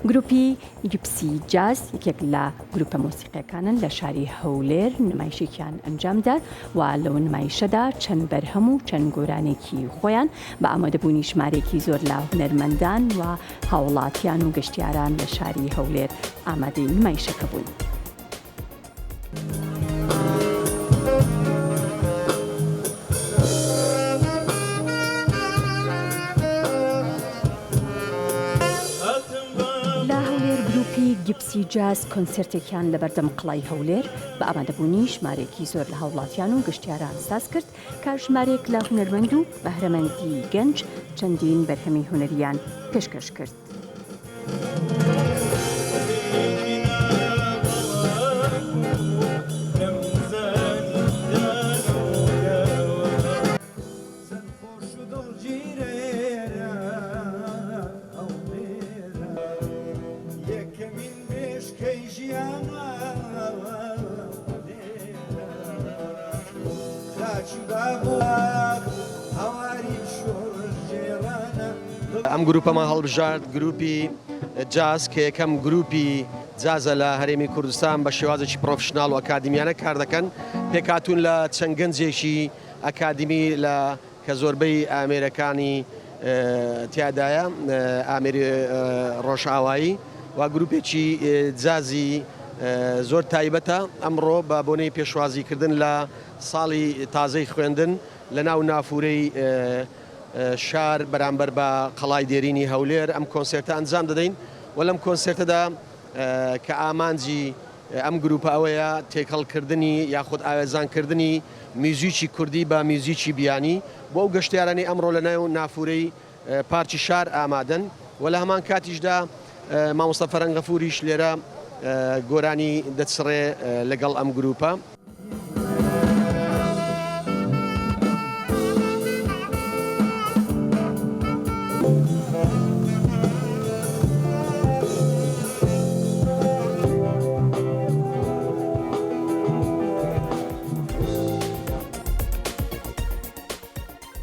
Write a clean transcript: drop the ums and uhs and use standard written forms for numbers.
گروپی گیپسی جاز یەکێک لە گروپە مۆسیقیەکانن لە شاری هەولێر نمایشێکیان ئەنجامدا و لەو نمایشەدا چەند بەرهەم و چەند گۆرانێکی خۆیان بە ئامادەبوونی ژمارێکی زۆر لە هونەرمەندان و هاوڵاتیان و گەشتیاران لە شاری هەولێر ئامادەی نمایشەکە بوون. گیپسی جاز کۆنسرتێکیان لە بەردەم قڵای هەولێر بە ئامادەبوونی ژمارێکی زۆر لە هاوڵاتیان و گەشتیاران ساز کرد کە ژمارێک لە هونەرمەند و بەهرەمەندی گەنج چەندین بەرهەمی هونەریان پێشکەش کرد. ئەم گروپەمان هەڵبژارد گروپی جاز کە یەکەم گروپی جازە لە هەرێمی کوردستان بە شێوازێکی پرۆفشناڵ و ئەکادمیانە کار دەکەن، پێکهاتوون لە چەند گەنجێکی ئەکادمی کە زۆربەی ئامێرەکانی تیادایە، ئامێری ڕۆژئاوایی و گروپێکی جازی زۆر تایبەتە. ئەمڕۆ بە بۆنەی پێشوازیکردن لە ساڵی تازەی خوێندن لە ناو نافورەی شار بەرامبەر بە قەڵای دێرینی هەولێر ئەم کۆنسرتە ئەنجام دەدەین و لەم کۆنسرتەدا کە ئامانجی ئەم گروپە ئەوەیە تێکەڵکردنی یاخود ئاوێزانکردنی میوزیکی کوردی بە میوزیکی بیانی بۆ ئەو گەشتیارانی ئەمڕۆ لە ناو نافورەی پارکی شار ئامادەن و لە هەمان کاتیشدا مامۆستا فەرەنگەفوریش لێرە گۆرانی دەچڕێ لەگەڵ ئەم گروپە.